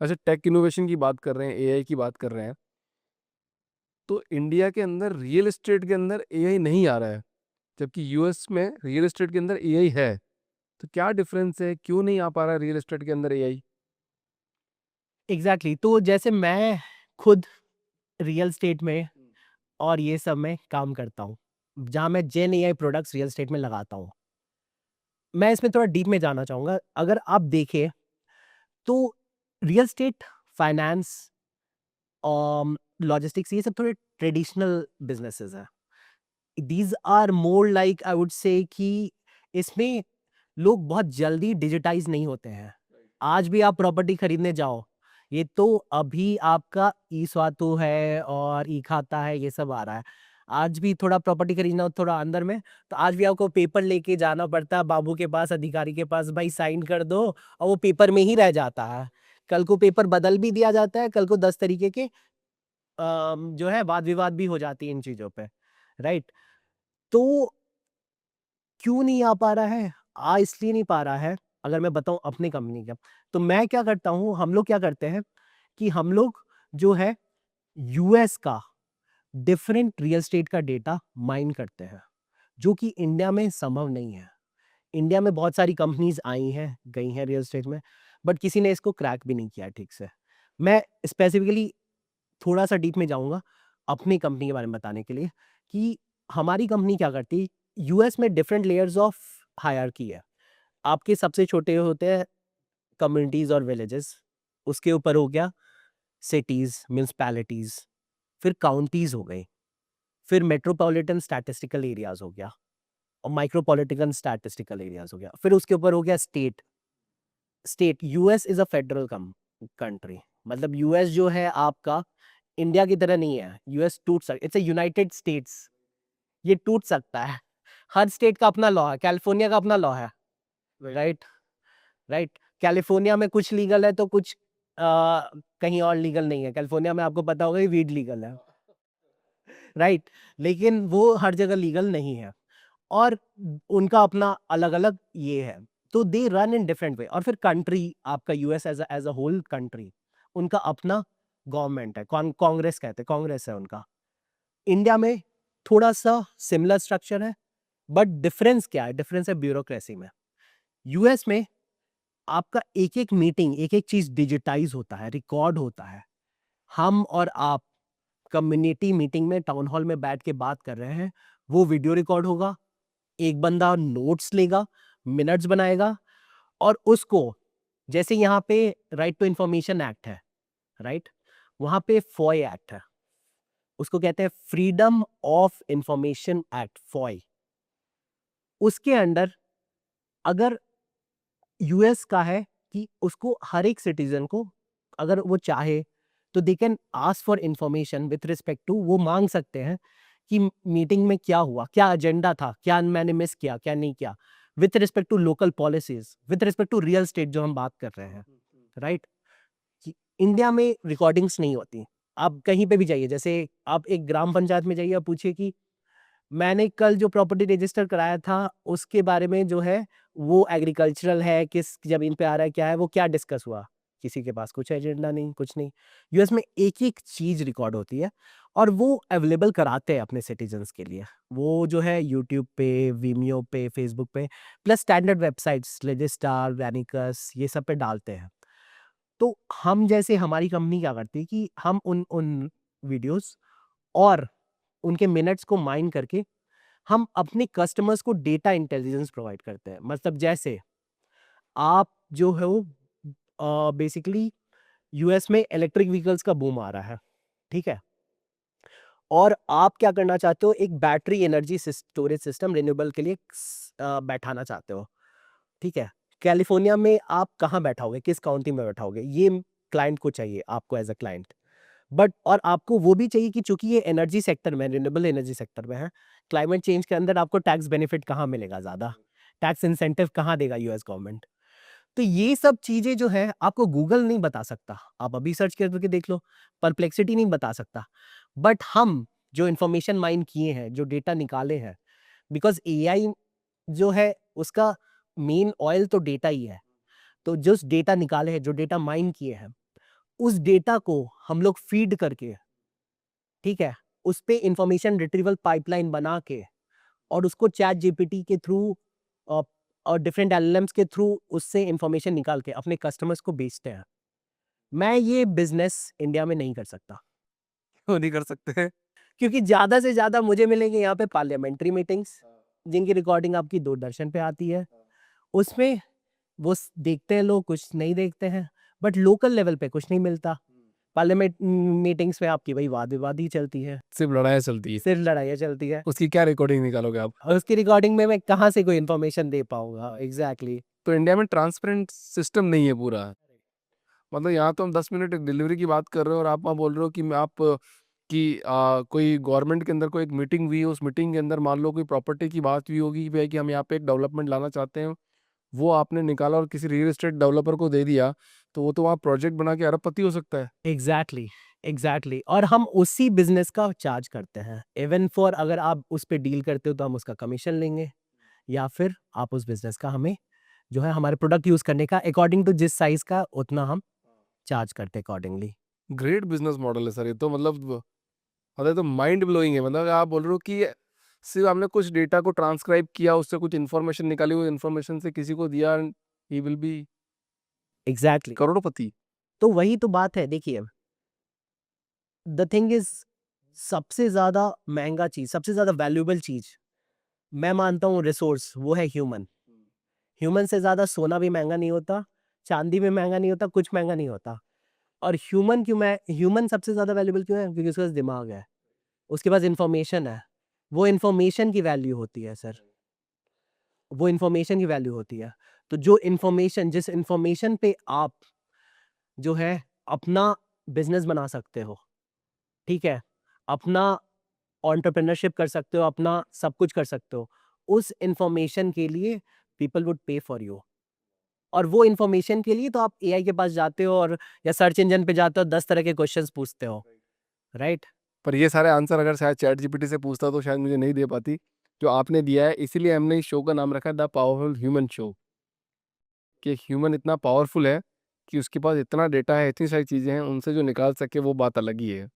अच्छा, tech innovation की बात कर रहे हैं, एआई की बात कर रहे हैं, तो इंडिया के अंदर रियल एस्टेट के अंदर एआई नहीं आ रहा है, जबकि यूएस में रियल एस्टेट के अंदर एआई है। तो क्या डिफरेंस है? क्यों नहीं आ पा रहा है रियल एस्टेट के अंदर एआई? एग्जैक्टली तो जैसे मैं खुद रियल स्टेट में और ये सब में काम करता हूँ, जहाँ मैं जेन एआई प्रोडक्ट्स रियल स्टेट में लगाता हूँ। मैं इसमें थोड़ा डीप में जाना चाहूँगा। अगर आप देखें तो रियल स्टेट, फाइनेंस, लॉजिस्टिक्स, ये सब थोड़े ट्रेडिशनल बिजनेसेस हैं। These are more like I would say कि इसमें लोग बहुत जल्दी डिजिटाइज नहीं होते हैं। आज भी आप प्रॉपर्टी खरीदने जाओ, ये तो अभी आपका ई स्वातु है और ई खाता है, ये सब आ रहा है। आज भी थोड़ा प्रॉपर्टी खरीदना हो थोड़ा अंदर में, तो आज भी आपको पेपर लेके जाना पड़ता है बाबू के पास, अधिकारी के पास, भाई साइन कर दो, और वो पेपर में ही रह जाता है। कल को पेपर बदल भी दिया जाता है, कल को 10 तरीके के जो है वाद विवाद भी हो जाती है इन चीजों पे, राइट? तो क्यों नहीं आ पा रहा है? इसलिए नहीं पा रहा है, अगर मैं बताऊँ अपनी कंपनी का, तो मैं क्या करता हूँ, हम लोग क्या करते हैं कि हम लोग जो है यूएस का डिफरेंट रियल एस्टेट का डेटा माइन करते हैं, जो कि इंडिया में संभव नहीं है। इंडिया में बहुत सारी कंपनीज़ आई हैं, गई हैं रियल एस्टेट में, बट किसी ने इसको क्रैक भी नहीं किया ठीक से। मैं स्पेसिफिकली थोड़ा-सा डीप में जाऊँगा अपनी कंपनी के बारे में बताने के लिए कि हमारी कंपनी क्या करती है, यूएस में डिफरेंट लेयर्स ऑफ हायरार्की है। आपके सबसे छोटे होते हैं कम्युनिटीज़ और विलेजेस, उसके ऊपर हो गया सिटीज़, म्युनिसिपैलिटीज़, फिर काउंटीज़ हो गई, फिर मेट्रोपॉलिटन स्टैटिस्टिकल एरियाज़ हो गया और माइक्रोपॉलिटन स्टैटिस्टिकल एरियाज़ हो गया, फिर उसके ऊपर हो गया state. US is a federal country, मतलब यूएस जो है आपका इंडिया की तरह नहीं है। यूएस टूट सक इट्स अ यूनाइटेड स्टेट्स, ये टूट सकता है। हर स्टेट का अपना लॉ है, कैलिफोर्निया का अपना लॉ है, राइट? राइट? कैलिफोर्निया में कुछ लीगल है तो कुछ कहीं और लीगल नहीं है। कैलिफोर्निया में आपको पता होगा कि वीड लीगल है, राइट? लेकिन वो हर जगह लीगल नहीं है और उनका अपना अलग-अलग ये है। तो they run in different way. और फिर कंट्री आपका US as a whole country, उनका अपना गवर्नमेंट है, कांग्रेस कहते हैं, कांग्रेस है उनका। इंडिया में थोड़ा-सा सिमिलर स्ट्रक्चर है, बट डिफरेंस क्या है? डिफरेंस है ब्यूरोक्रेसी में। यूएस में आपका एक-एक मीटिंग, एक-एक चीज़ डिजिटाइज़ होता है, रिकॉर्ड होता है। हम और आप कम्युनिटी मीटिंग में, टाउन हॉल में बैठ के बात कर रहे हैं, वो वीडियो रिकॉर्ड होगा, एक बंदा नोट्स लेगा, मिनट्स बनाएगा और उसको, जैसे यहाँ पे राइट टू इंफॉर्मेशन एक्ट है, राइट? वहाँ पे फॉय एक्ट है। उसको कहते हैं freedom of information act, Foy. उसके अंडर अगर यूएस का है कि उसको हर एक सिटीजन को, अगर वो चाहे तो they can ask for information with respect to, वो मांग सकते हैं कि मीटिंग में क्या हुआ, क्या एजेंडा था, क्या मैंने मिस किया, क्या नहीं किया, with respect to local policies, with respect to real estate जो हम बात कर रहे हैं, राइट? इंडिया में रिकॉर्डिंग्स नहीं होती। आप कहीं पे भी जाइए, जैसे आप एक ग्राम पंचायत में जाइए और पूछिए कि मैंने कल जो प्रॉपर्टी रजिस्टर कराया था, उसके बारे में जो है, वो एग्रीकल्चरल है, किस ज़मीन पे आ रहा है, क्या है, वो क्या डिस्कस हुआ? किसी के पास कुछ एजेंडा नहीं, कुछ नहीं। यूएस में एक-एक चीज़ रिकॉर्ड होती है और वो अवेलेबल कराते हैं अपने सिटीज़न्स के लिए। वो जो है यूट्यूब पे, विमियो पे, फेसबुक पे, प्लस स्टैंडर्ड वेबसाइट्स, रजिस्ट्रार, वेनिकस, ये सब पे डालते हैं। तो हम, जैसे हमारी कंपनी क्या करती है कि हम उन उन वीडियोज़ और उनके मिनट्स को माइन करके हम अपने कस्टमर्स को डेटा इंटेलिजेंस प्रोवाइड करते हैं। मतलब जैसे आप जो हो बेसिकली यूएस में इलेक्ट्रिक व्हीकल्स का बूम आ रहा है, ठीक है? और आप क्या करना चाहते हो, एक battery energy storage system renewable के लिए बैठाना चाहते हो, ठीक है? कैलिफोर्निया में आप कहाँ बैठाओगे, किस काउंटी में बैठाओगे, ये क्लाइंट को चाहिए, आपको एज अ क्लाइंट। बट और आपको वो भी चाहिए कि चूंकि ये एनर्जी सेक्टर में, रिन्यूएबल एनर्जी सेक्टर में है, क्लाइमेट चेंज के अंदर आपको टैक्स बेनिफिट कहाँ मिलेगा ज़्यादा, टैक्स इंसेंटिव कहाँ देगा यूएस गवर्नमेंट। तो ये सब चीज़ें जो है आपको गूगल नहीं बता सकता, आप अभी सर्च करके देख लो, परप्लेक्सिटी नहीं बता सकता। बट हम जो इन्फॉर्मेशन माइन किए हैं, जो डेटा निकाले हैं, बिकॉज एआई जो है उसका मेन ऑयल तो डेटा ही है। तो जो डेटा निकाले हैं, जो डेटा माइन किए हैं, उस डेटा को हम लोग फीड करके, ठीक है, उस पे इंफॉर्मेशन रिट्रीवल पाइपलाइन बना के और उसको चैट जीपीटी के थ्रू और डिफरेंट एलएलएम्स के थ्रू उससे इंफॉर्मेशन निकाल के अपने कस्टमर्स को बेचते हैं। मैं ये बिजनेस इंडिया में नहीं कर सकता, क्यों नहीं कर सकते? क्योंकि ज़्यादा से ज़्यादा मुझे मिलेंगे यहाँ पे पार्लियामेंट्री मीटिंग्स, जिनकी रिकॉर्डिंग आपकी दूरदर्शन पे आती है। उसमें वो देखते हैं लोग, कुछ नहीं देखते हैं, बट लोकल लेवल पे कुछ नहीं मिलता। पार्लियामेंट मीटिंग्स में आपकी वही वाद विवाद ही चलती है, सिर्फ लड़ाई चलती है, सिर्फ लड़ाइयाँ चलती है, उसकी क्या रिकॉर्डिंग निकालोगे आप? और उसकी रिकॉर्डिंग में मैं कहाँ से कोई इन्फॉर्मेशन दे पाऊंगा? एग्जैक्टली। तो इंडिया में ट्रांसपेरेंट सिस्टम नहीं है पूरा। मतलब यहाँ तो हम 10 मिनट डिलीवरी की बात कर रहे हो और आप वहाँ बोल रहे हो कि मैं आप कि कोई गवर्नमेंट के अंदर कोई एक मीटिंग हुई है, उस मीटिंग के अंदर मान लो कोई प्रॉपर्टी की बात हुई होगी कि भाई कि हम यहाँ पे एक डेवलपमेंट लाना चाहते हैं, वो आपने निकाला और किसी रियल एस्टेट डेवलपर को दे दिया, तो वो तो वहाँ प्रोजेक्ट बना के अरबपति हो सकता है। Exactly, exactly. और हम उसी बिजनेस का चार्ज करते हैं, इवन फॉर अगर आप उस पे डील करते हो तो हम उसका कमीशन लेंगे, या फिर आप उस बिजनेस का हमें जो है हमारे प्रोडक्ट यूज करने का अकॉर्डिंग टू जिस साइज का उतना हम चार्ज करते अकॉर्डिंगली। ग्रेट बिजनेस मॉडल है सर ये तो। मतलब तो माइंड ब्लोइंग है। मतलब आप बोल रहे हो कि सिर्फ आपने कुछ डेटा को ट्रांसक्राइब किया, उससे कुछ इन्फॉर्मेशन निकाली, वो इन्फॉर्मेशन से किसी को दिया, ही विल बी एग्जैक्टली। करोड़पति। तो वही तो बात है, देखिए, द थिंग इज, सबसे ज्यादा महंगा चीज, सबसे ज्यादा वैल्यूएबल चीज मैं मानता हूँ रिसोर्स, वो है ह्यूमन। ह्यूमन से ज्यादा सोना भी महंगा नहीं होता, चांदी भी महंगा नहीं होता, कुछ महंगा नहीं होता। और ह्यूमन सबसे ज्यादा वैल्यूएबल क्यों है? क्योंकि उसके पास दिमाग है, उसके पास इंफॉर्मेशन है, वो इंफॉर्मेशन की वैल्यू होती है सर, वो इंफॉर्मेशन की वैल्यू होती है। तो जो इंफॉर्मेशन, जिस इंफॉर्मेशन पे आप जो है अपना बिजनेस बना सकते हो, ठीक है, अपना एंटरप्रेन्योरशिप कर सकते हो, अपना सब कुछ कर सकते हो, उस इंफॉर्मेशन के लिए पीपल वुड पे फॉर यू। और वो इंफॉर्मेशन के लिए तो आप एआई के पास जाते हो और या सर्च इंजन पे जाते हो, 10 तरह के क्वेश्चंस पूछते हो, राइट? पर ये सारे आंसर अगर शायद चैट जीपीटी से पूछता तो शायद मुझे नहीं दे पाती जो आपने दिया है। इसीलिए हमने इस शो का नाम रखा है द पावरफुल ह्यूमन शो, कि एक ह्यूमन इतना पावरफुल है कि उसके पास इतना डेटा है, इतनी सारी चीज़ें हैं, उनसे जो निकाल सके वो बात अलग ही है।